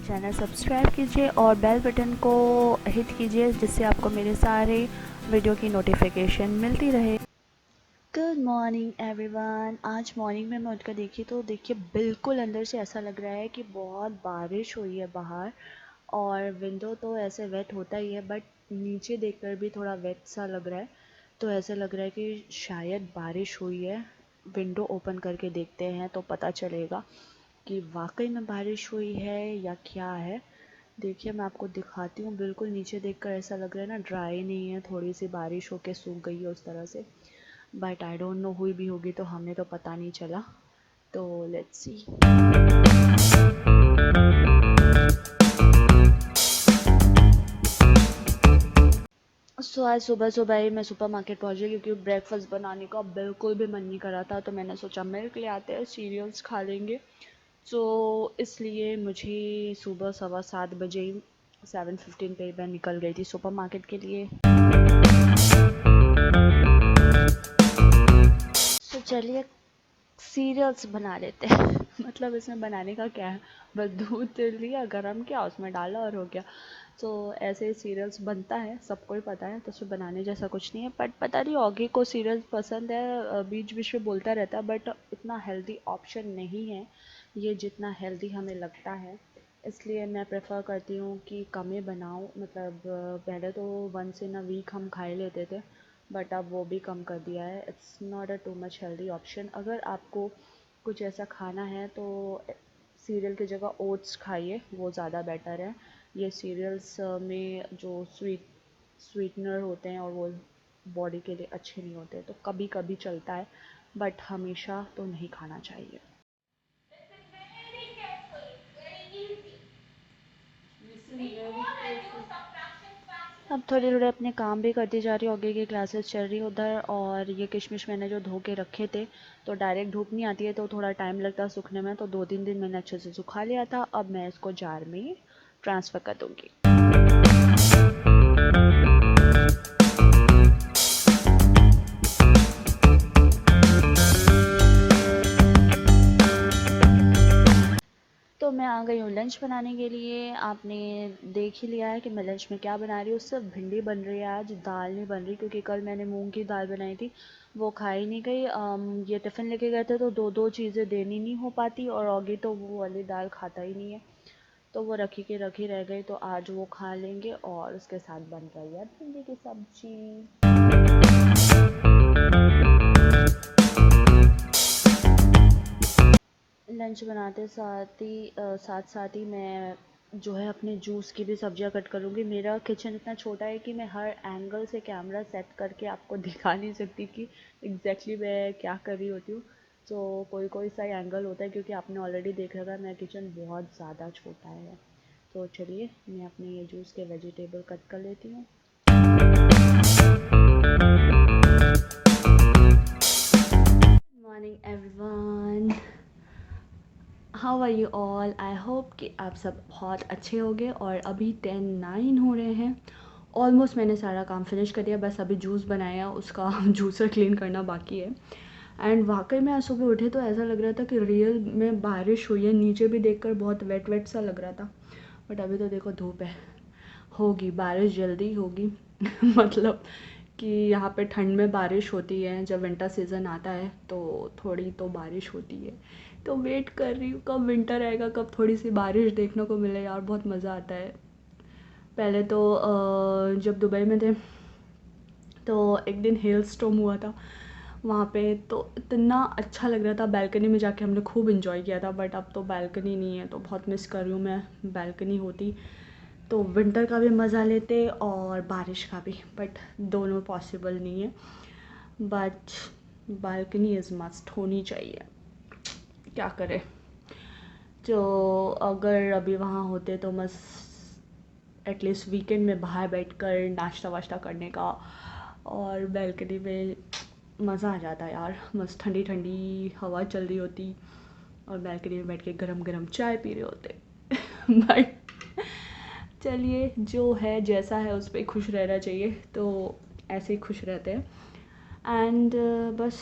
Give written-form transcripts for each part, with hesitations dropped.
Channel subscribe कीजिए और bell button को हिट कीजिए जिससे आपको मेरे सारे वीडियो की नोटिफिकेशन मिलती रहे। Good morning everyone. आज मॉर्निंग में मैं उठकर देखी तो देखिए बिल्कुल अंदर से ऐसा लग रहा है कि बहुत बारिश हुई है बाहर, और विंडो तो ऐसे वेट होता ही है बट नीचे देखकर भी थोड़ा वेट सा लग रहा है। तो ऐसे लग रहा है कि शायद बारिश हुई है। विंडो ओपन करके देखते हैं तो पता चलेगा कि वाकई में बारिश हुई है या क्या है। देखिए मैं आपको दिखाती हूँ। बिल्कुल नीचे देखकर ऐसा लग रहा है ना, ड्राई नहीं है, थोड़ी सी बारिश होके सूख गई है उस तरह से। बट आई डोंट नो हुई भी होगी तो हमें तो पता नहीं चला। तो लेट्स सी। सो आज सुबह सुबह ही मैं सुपर मार्केट पहुँची क्योंकि ब्रेकफास्ट बनाने का बिल्कुल भी मन नहीं कर रहा था। तो मैंने सोचा मिल्क ले आते हैं, सीरियल्स खा लेंगे। तो इसलिए मुझे सुबह 7:15 ही 7:15 पे मैं निकल गई थी सुपर मार्केट के लिए। तो चलिए सीरियल्स बना लेते हैं। मतलब इसमें बनाने का क्या है, बस दूध लिया, गरम किया, उसमें डाला और हो गया। तो ऐसे ही सीरियल्स बनता है, सबको ही पता है, तो उसमें बनाने जैसा कुछ नहीं है। बट पता नहीं ऑगी को सीरियल्स पसंद है, बीच बीच में बोलता रहता है, बट इतना हेल्दी ऑप्शन नहीं है ये जितना हेल्दी हमें लगता है। इसलिए मैं प्रेफर करती हूँ कि कम ही बनाऊँ। मतलब पहले तो वंस इन अ वीक हम खा ही लेते थे, बट अब वो भी कम कर दिया है। It's not a too much healthy option. अगर आपको कुछ ऐसा खाना है तो सीरियल की जगह ओट्स खाइए, वो ज़्यादा बेटर है। ये सीरियल्स में जो स्वीटनर होते हैं और वो बॉडी के लिए अच्छे नहीं होते, तो कभी कभी चलता है बट हमेशा तो नहीं खाना चाहिए। अब थोड़े थोड़े अपने काम भी करती जा रही हूँ, आगे की क्लासेस चल रही उधर। और ये किशमिश मैंने जो धो के रखे थे, तो डायरेक्ट धूप नहीं आती है तो थोड़ा टाइम लगता है सूखने में, तो 2-3 दिन मैंने अच्छे से सुखा लिया था। अब मैं इसको जार में ट्रांसफ़र कर दूँगी। तो मैं आ गई हूँ लंच बनाने के लिए। आपने देख ही लिया है कि मैं लंच में क्या बना रही हूँ। सिर्फ भिंडी बन रही है आज, दाल नहीं बन रही, क्योंकि कल मैंने मूंग की दाल बनाई थी, वो खाई नहीं गई। ये टिफ़िन लेके गए थे तो दो दो चीज़ें देनी नहीं हो पाती, और ऑगी तो वो वाली दाल खाता ही नहीं है, तो वो रखी के रखी रह गई। तो आज वो खा लेंगे और उसके साथ बन रही है भिंडी की सब्जी। लंच बनाते साथ साथ ही मैं जो है अपने जूस की भी सब्जियां कट करूँगी। मेरा किचन इतना छोटा है कि मैं हर एंगल से कैमरा सेट करके आपको दिखा नहीं सकती कि एग्जैक्टली मैं क्या कर रही होती हूँ। तो कोई कोई सा एंगल होता है, क्योंकि आपने ऑलरेडी देखा था मेरा किचन बहुत ज़्यादा छोटा है। तो चलिए मैं अपने ये जूस के वेजिटेबल कट कर लेती हूँ। Morning everyone, how are you all. I hope कि आप सब बहुत अच्छे होंगे। और अभी 10:09 हो रहे हैं। ऑलमोस्ट मैंने सारा काम फिनिश कर दिया, बस अभी जूस बनाया, उसका जूसर क्लीन करना बाकी है। एंड वाकई में आज सुबह उठे तो ऐसा लग रहा था कि रियल में बारिश हुई है। नीचे भी देखकर बहुत वेट वेट सा लग रहा था, बट अभी तो देखो धूप है। होगी बारिश, जल्दी होगी। मतलब कि यहाँ पे ठंड में बारिश होती है, जब विंटर सीज़न आता है तो थोड़ी तो बारिश होती है। तो वेट कर रही हूँ कब विंटर आएगा, कब थोड़ी सी बारिश देखने को मिले यार, बहुत मज़ा आता है। पहले तो जब दुबई में थे तो एक दिन हेल स्टॉर्म हुआ था वहाँ पे, तो इतना अच्छा लग रहा था। बालकनी में जाके हमने खूब इन्जॉय किया था, बट अब तो बालकनी नहीं है, तो बहुत मिस कर रही हूँ मैं। बालकनी होती तो विंटर का भी मज़ा लेते और बारिश का भी, बट दोनों पॉसिबल नहीं है। बट बालकनी इज़ मस्ट, होनी चाहिए, क्या करें। तो अगर अभी वहाँ होते तो मस्त एटलीस्ट वीकेंड में बाहर बैठकर नाश्ता वाश्ता करने का, और बालकनी में मज़ा आ जाता यार। मस्त ठंडी ठंडी हवा चल रही होती और बालकनी में बैठ के गरम गरम चाय पी रहे होते। बट चलिए जो है जैसा है उस पर खुश रहना चाहिए, तो ऐसे ही खुश रहते हैं। एंड बस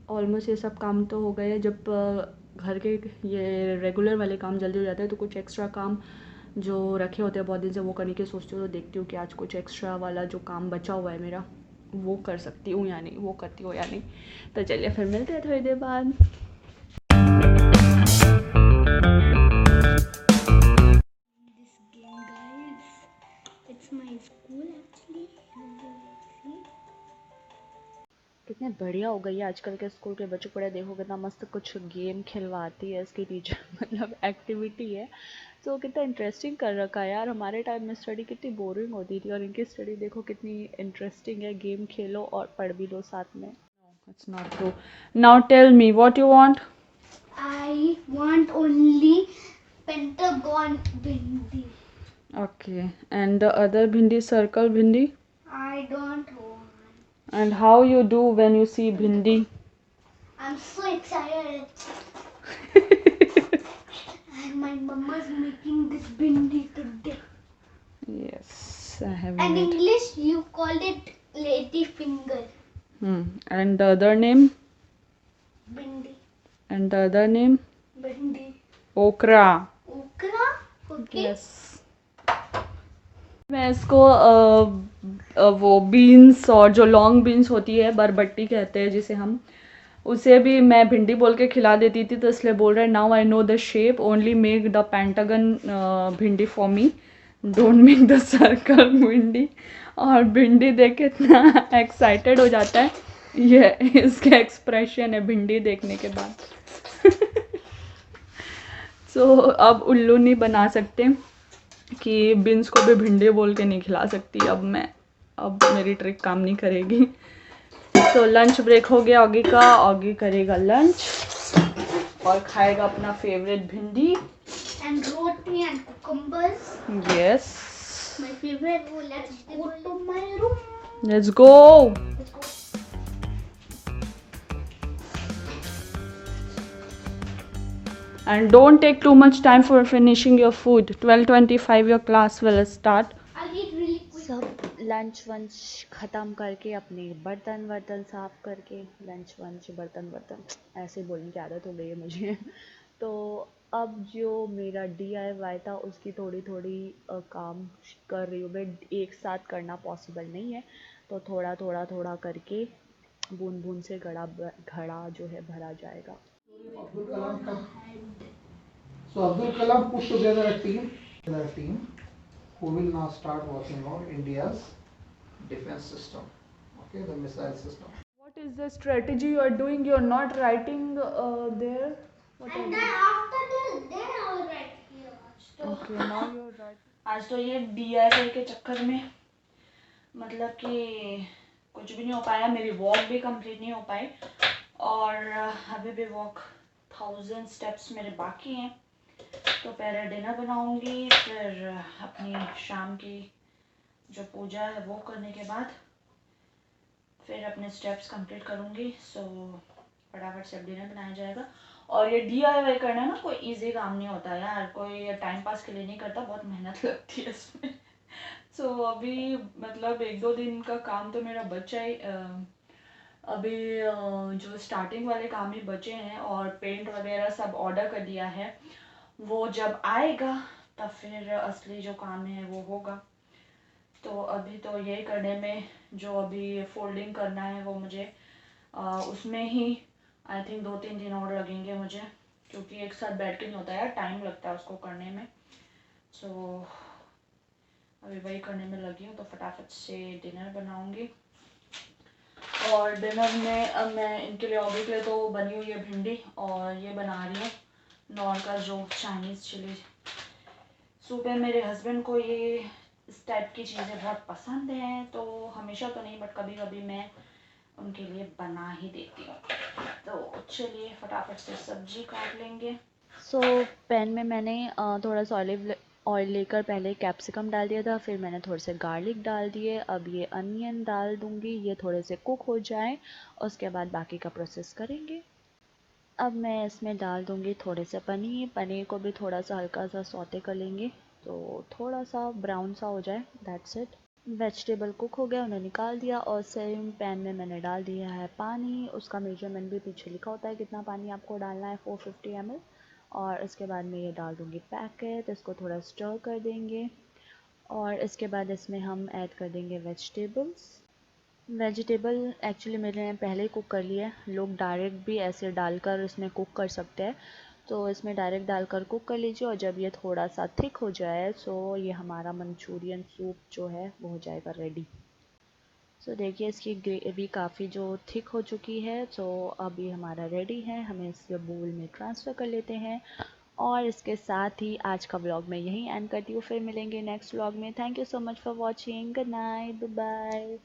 ऑलमोस्ट ये सब काम तो हो गए। जब घर के ये रेगुलर वाले काम जल्दी हो जाते हैं, तो कुछ एक्स्ट्रा काम जो रखे होते हैं बहुत दिन से वो करने की सोचती हूँ, तो देखती हूँ कि आज कुछ एक्स्ट्रा वाला जो काम बचा हुआ है मेरा वो कर सकती हूँ या नहीं, वो करती हूँ या नहीं। तो चलिए फिर मिलते हैं थोड़ी देर बाद। कितने बढ़िया हो गई है आजकल के स्कूल के बच्चों को, देखो कितना मस्त कुछ गेम खिलवाती है इसकी टीचर मतलब एक्टिविटी है, तो कितना इंटरेस्टिंग कर रखा है यार। हमारे टाइम में स्टडी कितनी बोरिंग होती थी और इनकी स्टडी देखो कितनी इंटरेस्टिंग है, गेम खेलो और पढ़ भी लो साथ में। It's not true. Now tell me what you want. I want only pentagon bindi. Okay, and the other bhindi, circle bhindi? I don't want. And how you do when you see bhindi? I'm so excited. And my mama's making this bindi today. Yes, I have And made. English you called it lady finger. And the other name? Bindi. And the other name? Bindi. Okra. Okra? Okay. Yes. मैं इसको वो beans और जो long beans होती है बरबट्टी कहते हैं जिसे हम, उसे भी मैं भिंडी बोल के खिला देती थी, तो इसलिए बोल रहे हैं now I know the shape, only make the pentagon bhindi for me, don't make the circle bhindi. और भिंडी देख के इतना एक्साइटेड हो जाता है, ये इसके एक्सप्रेशन है भिंडी देखने के बाद। सो अब उल्लू नहीं बना सकते कि बीन्स को भी भिंडी बोल के नहीं खिला सकती अब मेरी ट्रिक काम नहीं करेगी। तो लंच ब्रेक हो गया ऑगी का, ऑगी करेगा लंच और खाएगा अपना फेवरेट भिंडी And roti and cucumbers. Yes, My favorite. Let's go to my room. Let's go. Let's go. And don't take too much time for finishing your food. 12:25 your class will start. I'll eat really quick. सब lunch वंच ख़त्म करके अपने बर्तन वर्तन साफ़ करके, lunch वंच बर्तन वर्तन ऐसे बोलने की आदत हो गई है मुझे। तो अब जो मेरा DIY था उसकी थोड़ी थोड़ी काम कर रही हूँ मैं, एक साथ करना पॉसिबल नहीं है, तो थोड़ा थोड़ा थोड़ा करके बूंद बूंद से घड़ा जो है भरा जाएगा। Abdul Kalam come. So Abdul Kalam put together a team who will now start working on India's defense system, okay, the missile system. What is the strategy you are doing? You are not writing there. What are And you? then after this, then I will write here. So, Okay, now you are writing. आज तो ये DIY के चक्कर में मतलब कि कुछ भी नहीं हो पाया, मेरी वॉक भी कंप्लीट नहीं हो पाई और अभी भी वॉक 1000 स्टेप्स मेरे बाकी हैं। तो पहले डिनर बनाऊंगी, फिर अपनी शाम की जो पूजा है वो करने के बाद फिर अपने स्टेप्स कंप्लीट करूँगी। सो फटाफट से डिनर बनाया जाएगा। और ये DIY करना ना कोई इजी काम नहीं होता यार, कोई टाइम पास के लिए नहीं करता, बहुत मेहनत लगती है इसमें। सो अभी मतलब 1-2 दिन का काम तो मेरा बचा ही, अभी जो स्टार्टिंग वाले काम ही बचे हैं और पेंट वगैरह सब ऑर्डर कर दिया है, वो जब आएगा तब फिर असली जो काम है वो होगा। तो अभी तो यही करने में, जो अभी फोल्डिंग करना है वो मुझे उसमें ही आई थिंक 2-3 दिन और लगेंगे मुझे, क्योंकि एक साथ बैठ के नहीं होता यार, टाइम लगता है उसको करने में। सो अभी वही करने में लगी हूँ, तो फटाफट से डिनर बनाऊँगी। और डिनर में अब मैं इनके लिए ऑर्डर के लिए तो बनी हुई है भिंडी, और ये बना रही हूँ नॉर का जो चाइनीज़ चिली सूप है। मेरे हस्बैंड को ये इस टाइप की चीज़ें बहुत पसंद हैं, तो हमेशा तो नहीं बट कभी कभी मैं उनके लिए बना ही देती हूँ। तो चलिए फटाफट से सब्जी काट लेंगे। सो पैन में मैंने थोड़ा सा ऑयल लेकर पहले कैप्सिकम डाल दिया था, फिर मैंने थोड़े से गार्लिक डाल दिए। अब ये अनियन डाल दूँगी, ये थोड़े से कुक हो जाएं, उसके बाद बाकी का प्रोसेस करेंगे। अब मैं इसमें डाल दूँगी थोड़े से पनीर को भी थोड़ा सा हल्का सा सौते कर लेंगे, तो थोड़ा सा ब्राउन सा हो जाए, दैट्स इट। वेजिटेबल कुक हो गया, उन्हें निकाल दिया और सेम पैन में मैंने डाल दिया है पानी। उसका मेजरमेंट भी पीछे लिखा होता है कितना पानी आपको डालना है, 450 ml। और इसके बाद मैं ये डाल दूँगी पैकेट, इसको थोड़ा स्टर कर देंगे और इसके बाद इसमें हम ऐड कर देंगे वेजिटेबल्स। वेजिटेबल एक्चुअली मैंने पहले ही कुक कर लिया है, लोग डायरेक्ट भी ऐसे डालकर इसमें कुक कर सकते हैं, तो इसमें डायरेक्ट डालकर कुक कर लीजिए और जब ये थोड़ा सा थिक हो जाए तो ये हमारा मंचूरियन सूप जो है वो हो जाएगा रेडी। सो देखिए इसकी ग्रेवी काफ़ी जो थिक हो चुकी है, तो अब ये हमारा रेडी है। हमें इसके बोल में ट्रांसफ़र कर लेते हैं और इसके साथ ही आज का व्लॉग मैं यहीं एंड करती हूँ। फिर मिलेंगे नेक्स्ट व्लॉग में। Thank you so much for watching. Good night, bye bye.